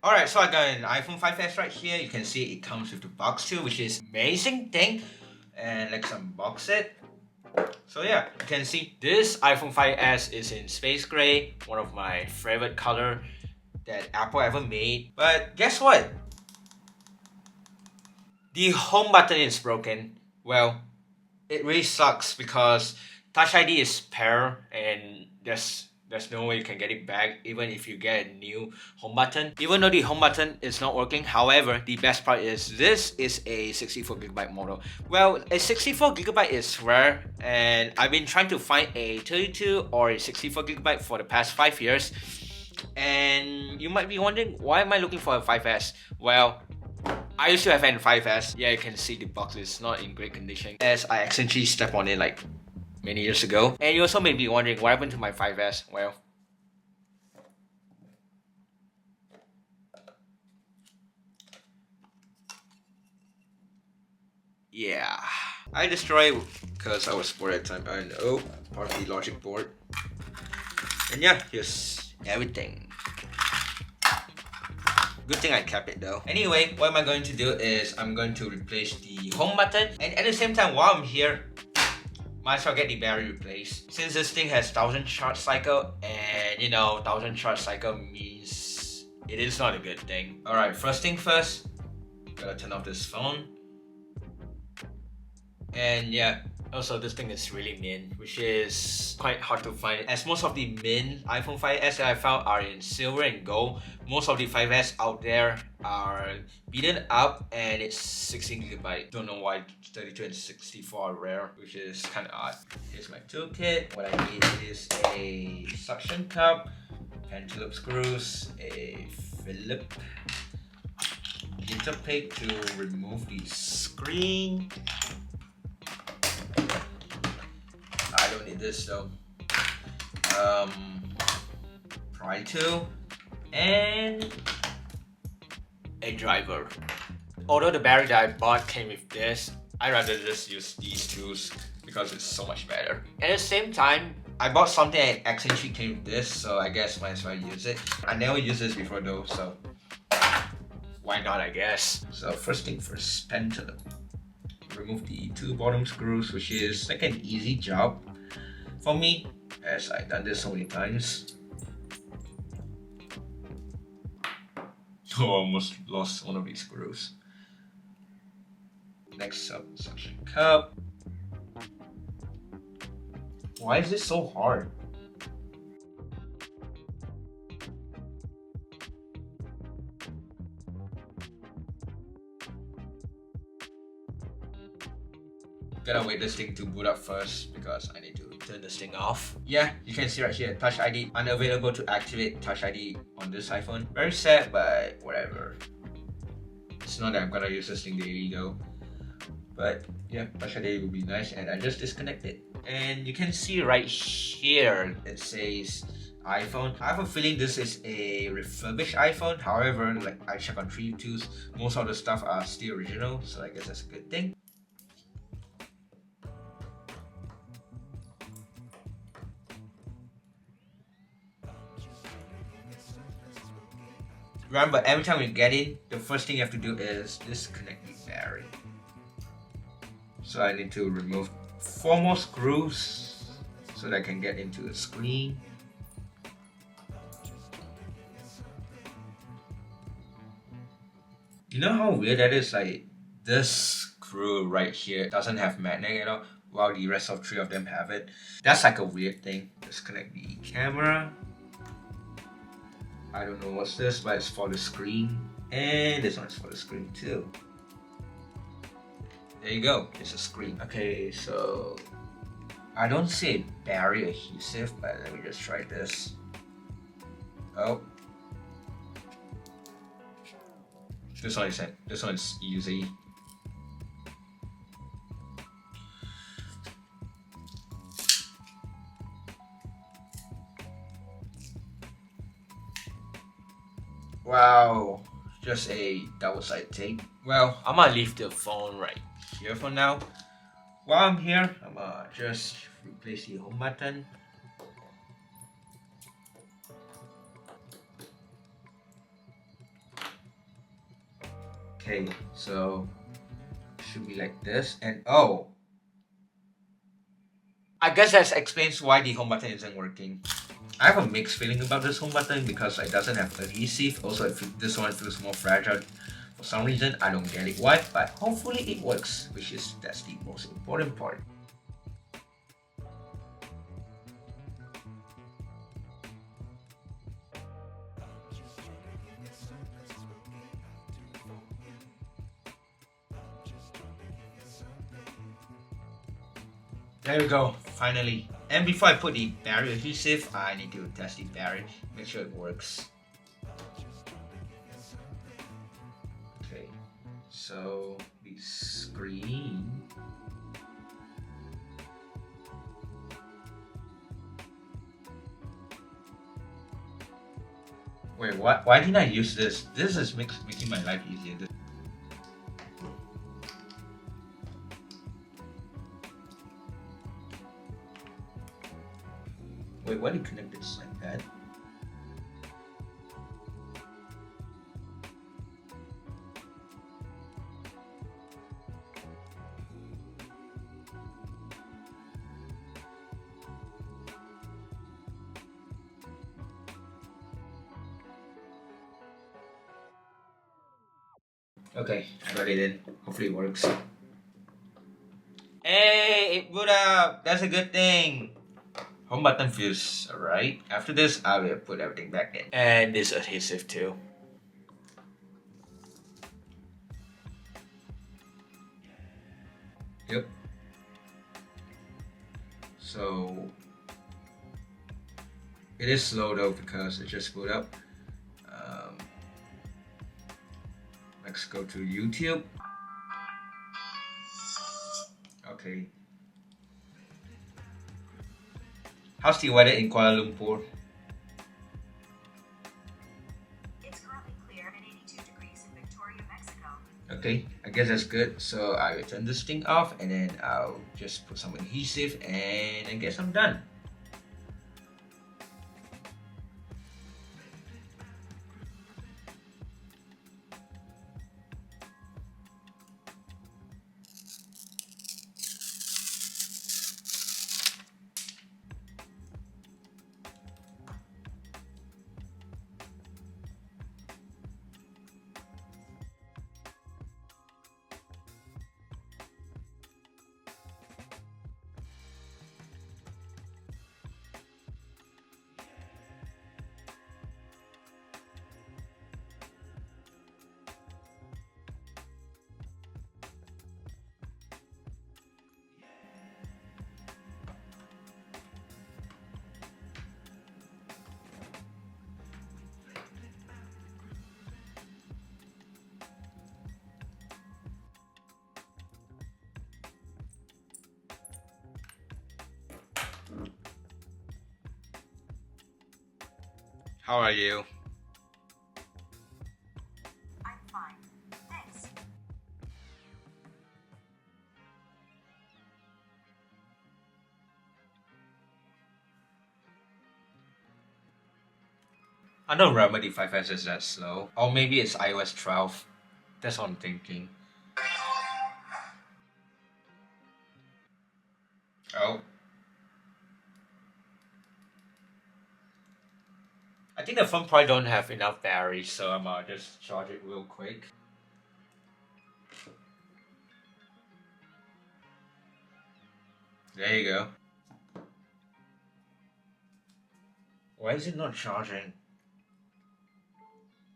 Alright, so I got an iPhone 5s right here. You can see it comes with the box too, which is amazing thing. And let's unbox it. So yeah, you can see this iPhone 5s is in space gray, one of my favorite color that Apple ever made. But guess what? The home button is broken. Well, it really sucks because Touch ID is spare and there's no way you can get it back even if you get a new home button. Even though the home button is not working, however, the best part is this is a 64GB model. Well, a 64GB is rare and I've been trying to find a 32 or a 64GB for the past 5 years. And you might be wondering, why am I looking for a 5S? Well, I used to have an 5S. Yeah, you can see the box is not in great condition as I accidentally stepped on it like many years ago. And you also may be wondering what happened to my 5S. Well, yeah, I destroyed it because I was bored at the time. I know, part of the logic board. And yeah, here's everything. Good thing I kept it though. Anyway, what am I going to do is I'm going to replace the home button, and at the same time while I'm here, might as well get the battery replaced. Since this thing has 1000 charge cycle, and you know 1000 charge cycle means it is not a good thing. Alright, first thing first, gotta turn off this phone. And yeah, also this thing is really mint, which is quite hard to find as most of the mint iPhone 5s that I found are in silver and gold. Most of the 5s out there are beaten up and it's 16GB. Don't know why 32 and 64 are rare, which is kind of odd. Here's my toolkit. What I need is a suction cup, pentaloop screws, a Phillip interplate to remove the screen. I don't need this though. Pry tool and a driver. Although the battery that I bought came with this, I'd rather just use these tools because it's so much better. At the same time, I bought something that actually came with this, so I guess might as well use it. I never used this before though, so why not, I guess. So first thing first, pentaloop. Remove the two bottom screws, which is like an easy job for me as I've done this so many times. Oh, almost lost one of these screws. Next up, suction cup. Why is this so hard? Gotta wait this thing to boot up first because I need to turn this thing off. Yeah, you can see right here, Touch ID unavailable to activate Touch ID on this iPhone. Very sad, but whatever. It's not that I'm gonna use this thing daily though. But yeah, Touch ID would be nice, and I just disconnected. And you can see right here, it says iPhone. I have a feeling this is a refurbished iPhone. However, like I check on reviews, most of the stuff are still original, so I guess that's a good thing. Remember, every time you get in, the first thing you have to do is disconnect the battery. So I need to remove 4 more screws so that I can get into the screen. You know how weird that is? Like, this screw right here doesn't have magnet at all, while the rest of 3 of them have it. That's like a weird thing. Disconnect the camera. I don't know what's this, but it's for the screen. And this one's for the screen too. There you go, it's a screen. Okay, so I don't see a battery adhesive, but let me just try this. Oh. This one's easy. Wow, just a double-sided tape. Well, I'm gonna leave the phone right here for now. While I'm here, I'm gonna just replace the home button. Okay, so should be like this, and oh, I guess that explains why the home button isn't working. I have a mixed feeling about this home button because it doesn't have adhesive. Also, this one feels more fragile. For some reason, I don't get it why, but hopefully it works, which is that's the most important part. There we go, finally. And before I put the barrier adhesive, I need to test the barrier, make sure it works. Okay, so the screen. Wait, what? Why didn't I use this? This is making my life easier. Wait, why do you connect this like that? Okay, I got it in. Hopefully it works. Hey, it boot up! That's a good thing! Home button feels alright. After this, I will put everything back in. And this adhesive too. Yep. So it is slow though because it just boot up. Um, let's go to YouTube. Okay. How's the weather in Kuala Lumpur? It's currently clear at 82 degrees in Victoria, Mexico. Okay, I guess that's good. So I will turn this thing off and then I'll just put some adhesive and I guess I'm done. How are you? I'm fine. Thanks. I know Remedy 5S is that slow. Or maybe it's iOS 12. That's what I'm thinking. Oh. I think the phone probably don't have enough battery, so I'm gonna just charge it real quick. There you go. Why is it not charging?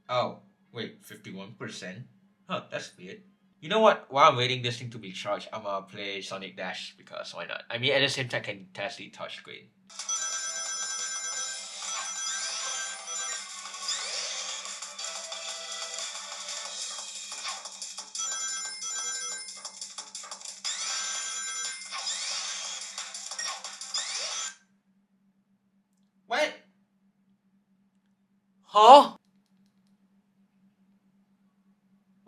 Oh, wait, 51%? Huh, that's weird. You know what? While I'm waiting this thing to be charged, I'm gonna play Sonic Dash because why not? I mean, at the same time, I can test the touchscreen. What? Huh?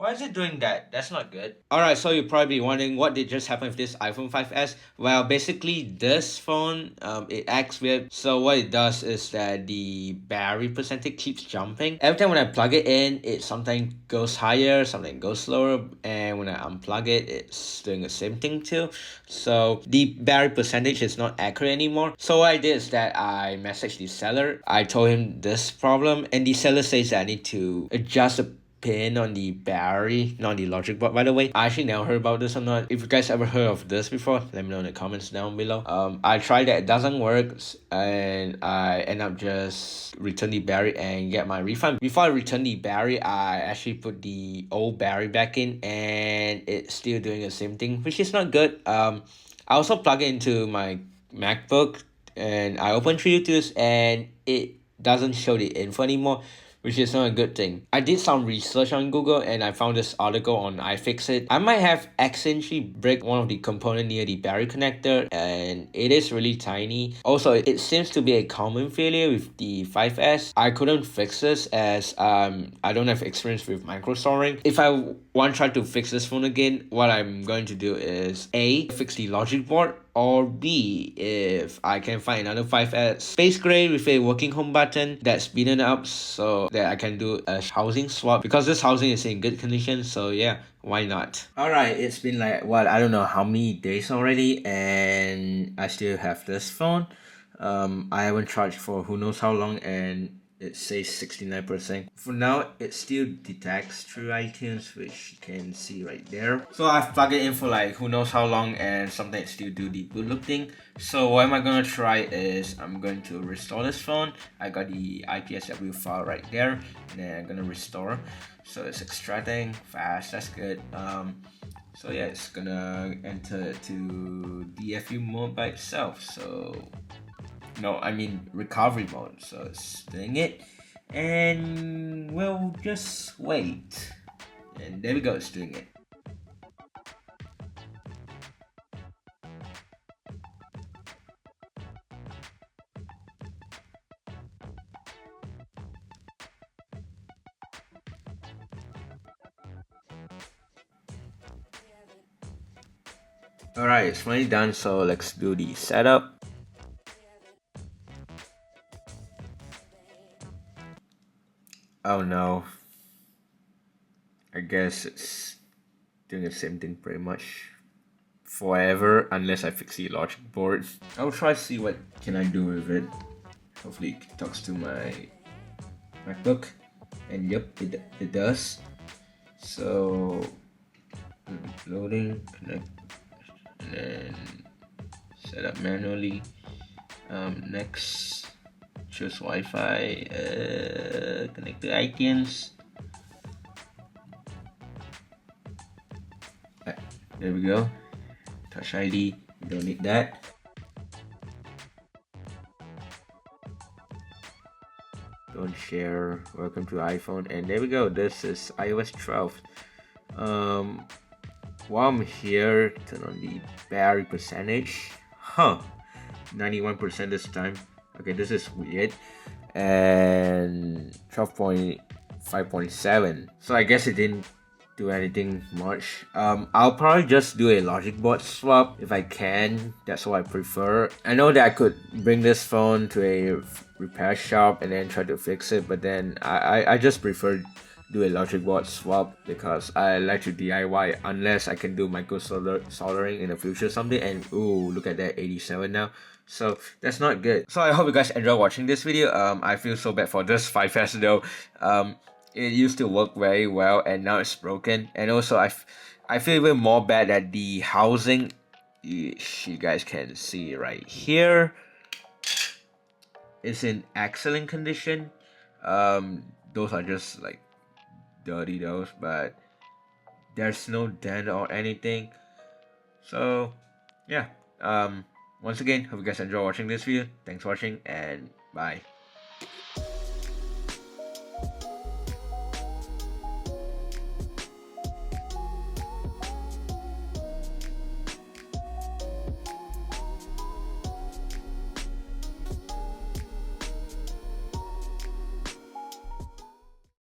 Why is it doing that? That's not good. Alright, so you're probably wondering what did just happen with this iPhone 5s. Well, basically this phone, it acts weird. So what it does is that the battery percentage keeps jumping. Every time when I plug it in, it sometimes goes higher, sometimes goes slower, and when I unplug it, it's doing the same thing too. So the battery percentage is not accurate anymore. So what I did is that I messaged the seller. I told him this problem, and the seller says that I need to adjust the pin on the battery, not the logic board. By the way, I actually never heard about this or not. If you guys ever heard of this before, let me know in the comments down below. I tried that, it doesn't work, and I end up just return the battery and get my refund. Before I return the battery, I actually put the old battery back in, and it's still doing the same thing, which is not good. I also plug it into my MacBook, and I open 3 and it doesn't show the info anymore, which is not a good thing. I did some research on Google and I found this article on iFixit. I might have accidentally break one of the component near the battery connector, and it is really tiny. Also, it seems to be a common failure with the 5S. I couldn't fix this as I don't have experience with micro soldering. If I want to try to fix this phone again, what I'm going to do is A, fix the logic board, or B, if I can find another 5S space gray with a working home button that's beaten up so that I can do a housing swap, because this housing is in good condition. So yeah, why not? Alright, it's been like what, I don't know how many days already, and I still have this phone. I haven't charged for who knows how long, and it says 69%. For now, it still detects through iTunes, which you can see right there. So I've plugged it in for like who knows how long, and sometimes it still do the boot loop thing. So what am I gonna try is I'm going to restore this phone. I got the IPSW file right there, and then I'm gonna restore. So it's extracting fast, that's good. So yeah, it's gonna enter to DFU mode by itself. So no, I mean recovery mode. So it's doing it, and we'll just wait. And there we go, it's doing it. Alright, it's finally done, so let's do the setup. Oh no. I guess it's doing the same thing pretty much forever unless I fix the logic board. I'll try to see what can I do with it. Hopefully it talks to my MacBook, and yep, it does. So loading, connect, and then set up manually. Next, choose Wi-Fi, connect to iTunes. There we go. Touch ID, we don't need that. Don't share, welcome to iPhone, and there we go. This is iOS 12. While I'm here, turn on the battery percentage. 91% this time. Okay, this is weird. And 12.5.7. So I guess it didn't do anything much. I'll probably just do a logic board swap if I can. That's what I prefer. I know that I could bring this phone to a repair shop and then try to fix it, but then I just prefer do a logic board swap because I like to DIY unless I can do micro soldering in the future someday. And ooh, look at that, 87 now. So that's not good. So I hope you guys enjoy watching this video. I feel so bad for this 5S though. It used to work very well and now it's broken. And also I feel even more bad that the housing, you guys can see right here, is in excellent condition. Those are just like dirty those, but there's no dent or anything. So yeah, once again, hope you guys enjoy watching this video. Thanks for watching, and bye.